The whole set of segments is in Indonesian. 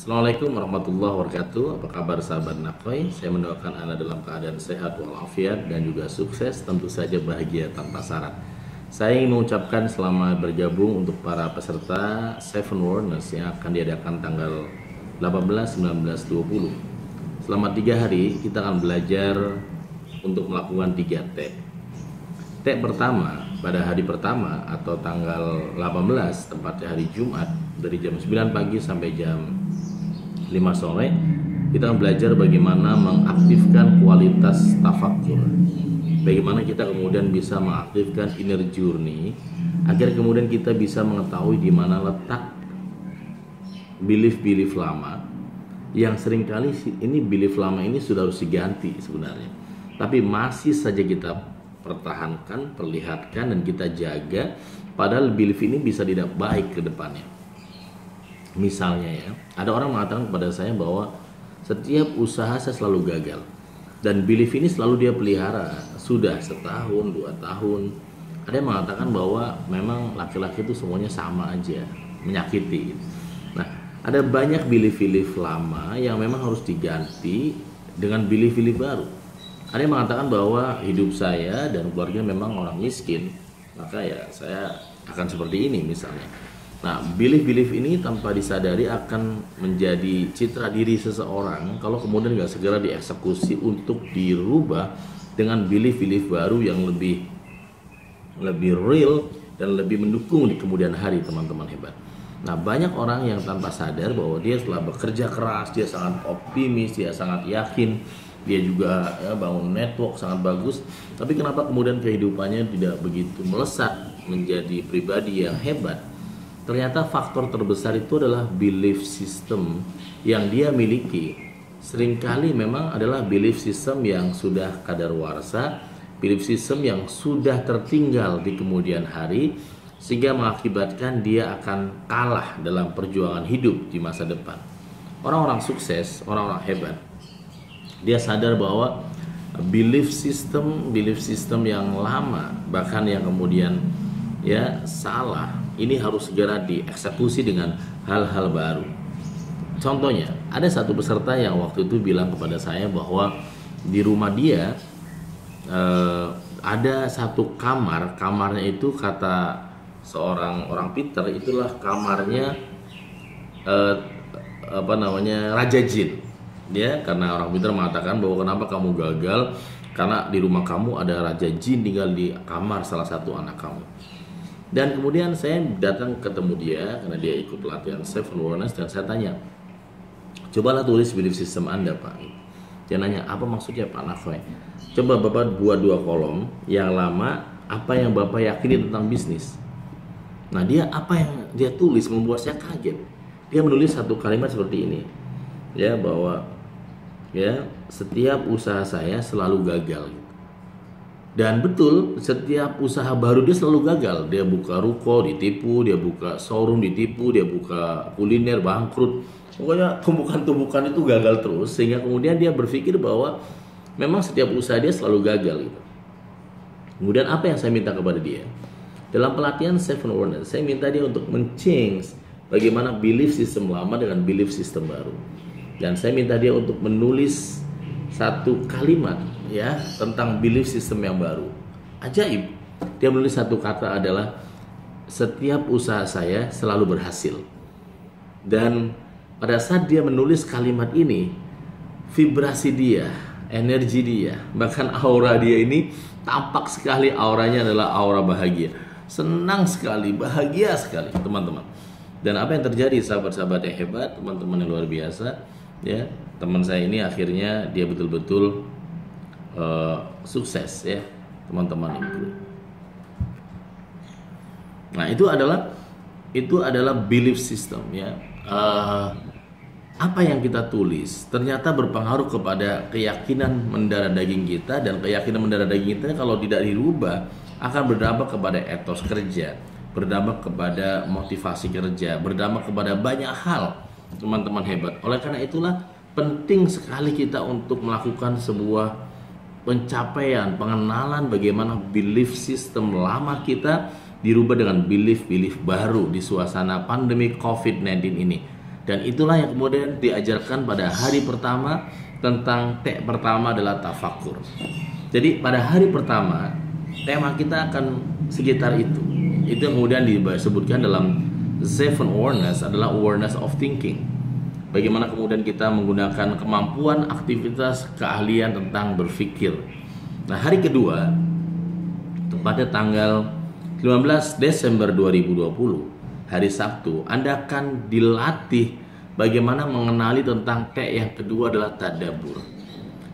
Assalamualaikum warahmatullahi wabarakatuh. Apa kabar sahabat Nakoi? Saya mendoakan Anda dalam keadaan sehat walafiat dan juga sukses, tentu saja bahagia tanpa syarat. Saya ingin mengucapkan selamat bergabung untuk para peserta Seven Wonders yang akan diadakan tanggal 18, 19, 20. Selama 3 hari kita akan belajar untuk melakukan 3 T. T pertama pada hari pertama atau tanggal 18, tepatnya hari Jumat, dari jam 9 pagi sampai jam 5 sore, kita akan belajar bagaimana mengaktifkan kualitas tafakur. Bagaimana kita kemudian bisa mengaktifkan inner journey agar kemudian kita bisa mengetahui di mana letak belief-belief lama yang seringkali ini belief lama ini sudah harus diganti sebenarnya. Tapi masih saja kita pertahankan, perlihatkan dan kita jaga, padahal belief ini bisa tidak baik ke depannya. Misalnya ya, ada orang mengatakan kepada saya bahwa setiap usaha saya selalu gagal, dan belief ini selalu dia pelihara sudah setahun, 2 tahun. Ada yang mengatakan bahwa memang laki-laki itu semuanya sama aja, menyakiti. Nah, ada banyak belief-belief lama yang memang harus diganti dengan belief-belief baru. Ada yang mengatakan bahwa hidup saya dan keluarga memang orang miskin, maka ya saya akan seperti ini misalnya. Nah, belief-belief ini tanpa disadari akan menjadi citra diri seseorang kalau kemudian nggak segera dieksekusi untuk dirubah dengan belief-belief baru yang lebih real dan lebih mendukung di kemudian hari, teman-teman hebat. Nah, banyak orang yang tanpa sadar bahwa dia setelah bekerja keras, dia sangat optimis, dia sangat yakin, dia juga bangun network sangat bagus, tapi kenapa kemudian kehidupannya tidak begitu melesat menjadi pribadi yang hebat? Ternyata faktor terbesar itu adalah belief system yang dia miliki. Seringkali memang adalah belief system yang sudah kadaluarsa, belief system yang sudah tertinggal di kemudian hari, sehingga mengakibatkan dia akan kalah dalam perjuangan hidup di masa depan. Orang-orang sukses, orang-orang hebat, dia sadar bahwa belief system yang lama, bahkan yang kemudian ya salah, ini harus segera dieksekusi dengan hal-hal baru. Contohnya, ada satu peserta yang waktu itu bilang kepada saya bahwa di rumah dia ada satu kamarnya itu kata seorang orang pinter, itulah kamarnya Raja Jin. Dia karena orang pinter mengatakan bahwa kenapa kamu gagal, karena di rumah kamu ada Raja Jin tinggal di kamar salah satu anak kamu. Dan kemudian saya datang ketemu dia karena dia ikut pelatihan Seven Wonders, dan saya tanya, cobalah tulis belief system Anda, Pak. Dia nanya, apa maksudnya Pak Nakoi? Coba Bapak buat 2 kolom, yang lama apa yang Bapak yakini tentang bisnis. Nah, dia apa yang dia tulis membuat saya kaget. Dia menulis satu kalimat seperti ini, ya, bahwa ya setiap usaha saya selalu gagal. Dan betul, setiap usaha baru dia selalu gagal. Dia buka ruko ditipu, dia buka showroom ditipu, dia buka kuliner bangkrut. Pokoknya tumbukan-tumbukan itu gagal terus, sehingga kemudian dia berpikir bahwa memang setiap usaha dia selalu gagal gitu. Kemudian apa yang saya minta kepada dia? Dalam pelatihan Seven Wonders, saya minta dia untuk men-change bagaimana belief system lama dengan belief system baru. Dan saya minta dia untuk menulis satu kalimat ya tentang belief system yang baru. Ajaib. Dia menulis satu kata adalah, setiap usaha saya selalu berhasil. Dan pada saat dia menulis kalimat ini, vibrasi dia, energi dia, bahkan aura dia ini tampak sekali, auranya adalah aura bahagia. Senang sekali, bahagia sekali, teman-teman. Dan apa yang terjadi, sahabat-sahabat yang hebat, teman-teman yang luar biasa, ya, teman saya ini akhirnya dia betul-betul sukses ya, teman-teman itu. Nah, itu adalah belief system ya. Apa yang kita tulis ternyata berpengaruh kepada keyakinan mendarah daging kita, dan keyakinan mendarah daging kita kalau tidak dirubah akan berdampak kepada etos kerja, berdampak kepada motivasi kerja, berdampak kepada banyak hal, teman-teman hebat. Oleh karena itulah penting sekali kita untuk melakukan sebuah pencapaian, pengenalan bagaimana belief system lama kita dirubah dengan belief baru di suasana pandemi COVID-19 ini. Dan itulah yang kemudian diajarkan pada hari pertama tentang T pertama adalah tafakur. Jadi pada hari pertama tema kita akan sekitar itu. Itu yang kemudian disebutkan dalam Seven Awareness adalah awareness of thinking. Bagaimana kemudian kita menggunakan kemampuan, aktivitas, keahlian tentang berpikir. Nah, hari kedua tepatnya tanggal 15 Desember 2020, hari Sabtu, Anda akan dilatih bagaimana mengenali tentang T yang kedua adalah tadabbur.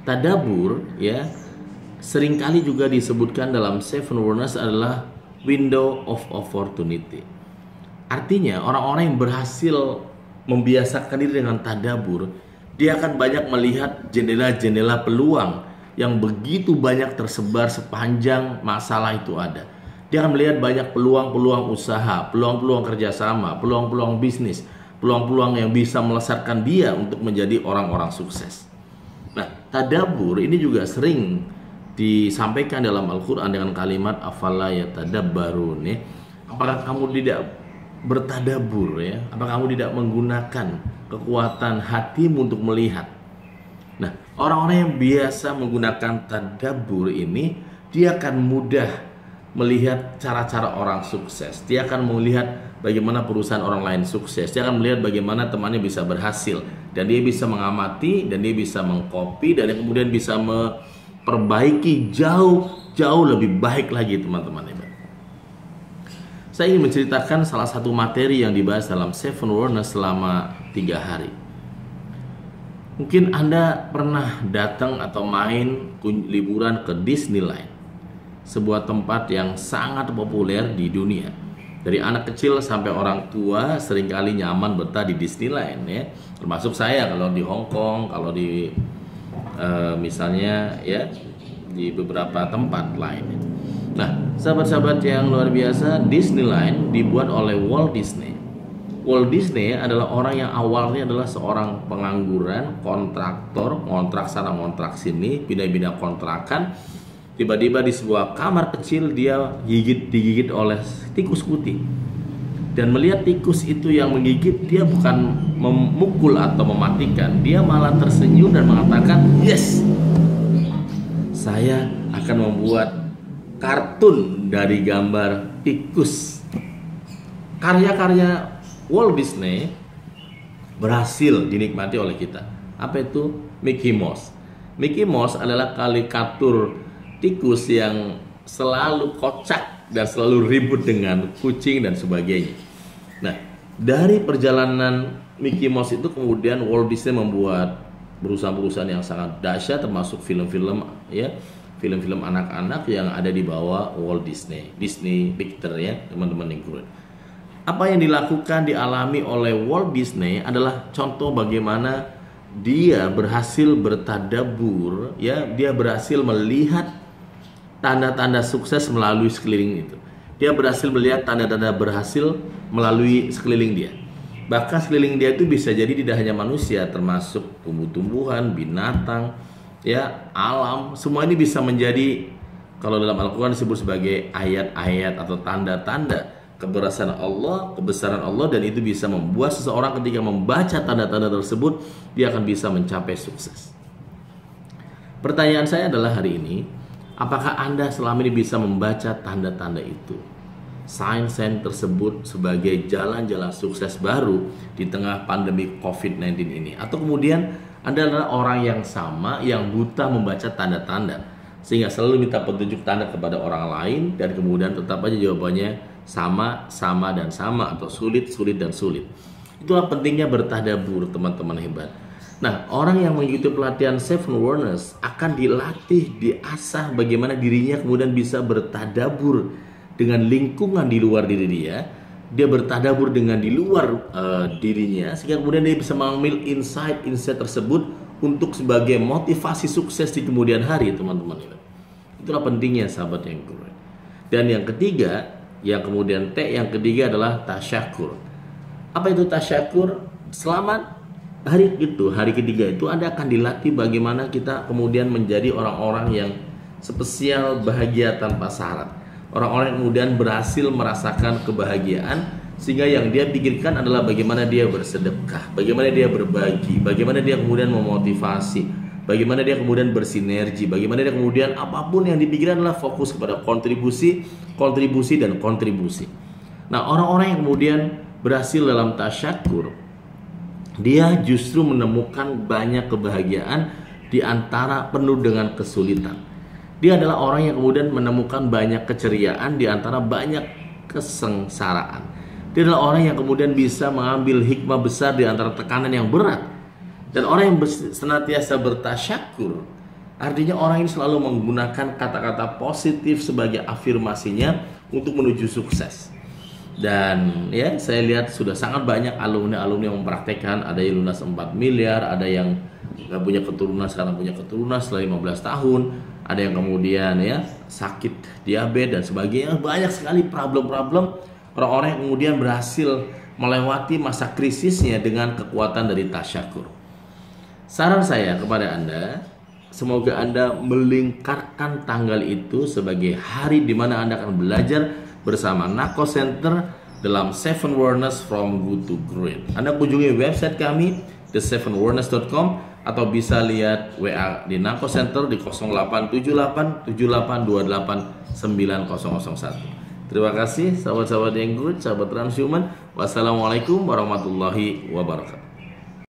Tadabbur ya seringkali juga disebutkan dalam Seven Awareness adalah window of opportunity. Artinya orang-orang yang berhasil membiasakan diri dengan tadabbur, dia akan banyak melihat jendela-jendela peluang yang begitu banyak tersebar sepanjang masalah itu ada. Dia akan melihat banyak peluang-peluang usaha, peluang-peluang kerjasama, peluang-peluang bisnis, peluang-peluang yang bisa melesatkan dia untuk menjadi orang-orang sukses. Nah, tadabbur ini juga sering disampaikan dalam Al-Quran dengan kalimat afala yatadabbarun ya. Apakah kamu tidak bertadabbur ya? Apakah kamu tidak menggunakan kekuatan hatimu untuk melihat? Nah, orang-orang yang biasa menggunakan tadabbur ini, dia akan mudah melihat cara-cara orang sukses. Dia akan melihat bagaimana perusahaan orang lain sukses. Dia akan melihat bagaimana temannya bisa berhasil. Dan dia bisa mengamati, dan dia bisa mengcopy, dan dia kemudian bisa memperbaiki jauh lebih baik lagi teman-teman. Saya ingin menceritakan salah satu materi yang dibahas dalam Seven Awareness selama 3 hari. Mungkin Anda pernah datang atau main liburan ke Disneyland, sebuah tempat yang sangat populer di dunia. Dari anak kecil sampai orang tua seringkali nyaman betah di Disneyland ya. Termasuk saya kalau di Hong Kong, kalau di misalnya ya di beberapa tempat lain. Nah, sahabat-sahabat yang luar biasa, Disneyland dibuat oleh Walt Disney. Walt Disney adalah orang yang awalnya adalah seorang pengangguran, kontraktor, ngontrak sana ngontrak sini, pindah-pindah kontrakan. Tiba-tiba di sebuah kamar kecil dia digigit oleh tikus putih. Dan melihat tikus itu yang menggigit, dia bukan memukul atau mematikan, dia malah tersenyum dan mengatakan, "Yes, saya akan membuat kartun dari gambar tikus." Karya-karya Walt Disney berhasil dinikmati oleh kita. Apa itu? Mickey Mouse. Mickey Mouse adalah karikatur tikus yang selalu kocak dan selalu ribut dengan kucing dan sebagainya. Nah, dari perjalanan Mickey Mouse itu kemudian Walt Disney membuat perusahaan-perusahaan yang sangat dahsyat, termasuk film-film ya, film-film anak-anak yang ada di bawah Walt Disney Pictures ya, teman-teman yang keren. Apa yang dilakukan, dialami oleh Walt Disney adalah contoh bagaimana dia berhasil bertadabbur ya, dia berhasil melihat tanda-tanda sukses melalui sekeliling itu. Dia berhasil melihat tanda-tanda berhasil melalui sekeliling dia. Bahkan sekeliling dia itu bisa jadi tidak hanya manusia, termasuk tumbuh-tumbuhan, binatang, ya, alam. Semua ini bisa menjadi, kalau dalam Al-Quran disebut sebagai ayat-ayat atau tanda-tanda kebesaran Allah, dan itu bisa membuat seseorang ketika membaca tanda-tanda tersebut, dia akan bisa mencapai sukses. Pertanyaan saya adalah hari ini, apakah Anda selama ini bisa membaca tanda-tanda itu? Sign-sign tersebut sebagai jalan-jalan sukses baru di tengah pandemi COVID-19 ini. Atau kemudian Anda adalah orang yang sama, yang buta membaca tanda-tanda, sehingga selalu minta petunjuk tanda kepada orang lain, dan kemudian tetap aja jawabannya sama, sama, dan sama, atau sulit, sulit, dan sulit. Itulah pentingnya bertadabbur, teman-teman hebat. Nah, orang yang mengikuti pelatihan Seven Awareness akan dilatih, diasah bagaimana dirinya kemudian bisa bertadabbur dengan lingkungan di luar diri dia. Dia bertadabbur dengan di luar dirinya, sehingga kemudian dia bisa mengambil insight tersebut untuk sebagai motivasi sukses di kemudian hari, teman-teman. Itulah pentingnya, sahabat yang keren. Dan yang ketiga, yang kemudian T yang ketiga adalah tasyakur. Apa itu tasyakur? Selamat hari itu, hari ketiga itu Anda akan dilatih bagaimana kita kemudian menjadi orang-orang yang spesial, bahagia tanpa syarat. Orang-orang yang kemudian berhasil merasakan kebahagiaan Sehingga yang dia pikirkan adalah bagaimana dia bersedekah, bagaimana dia berbagi, bagaimana dia kemudian memotivasi, bagaimana dia kemudian bersinergi, bagaimana dia kemudian apapun yang dipikirkan adalah fokus kepada kontribusi, kontribusi, dan kontribusi. Nah, orang-orang yang kemudian berhasil dalam tasyakur, dia justru menemukan banyak kebahagiaan di antara penuh dengan kesulitan. Dia adalah orang yang kemudian menemukan banyak keceriaan di antara banyak kesengsaraan. Dia adalah orang yang kemudian bisa mengambil hikmah besar di antara tekanan yang berat. Dan orang yang senantiasa bertasyakur, artinya orang ini selalu menggunakan kata-kata positif sebagai afirmasinya untuk menuju sukses. Dan ya, saya lihat sudah sangat banyak alumni-alumni yang mempraktekkan. Ada yang lunas 4 miliar, ada yang gak punya keturunan sekarang punya keturunan setelah 15 tahun, ada yang kemudian ya sakit diabetes dan sebagainya. Banyak sekali problem-problem orang-orang yang kemudian berhasil melewati masa krisisnya dengan kekuatan dari tasyakur. Saran saya kepada Anda, semoga Anda melingkarkan tanggal itu sebagai hari di mana Anda akan belajar bersama Nako Center dalam 7 Awareness from Good to Great. Anda kunjungi website kami the7awareness.com atau bisa lihat WA di Nako Center di 0878 7828 9001. Terima kasih sahabat-sahabat yang good, sahabat transhuman. Wassalamualaikum warahmatullahi wabarakatuh.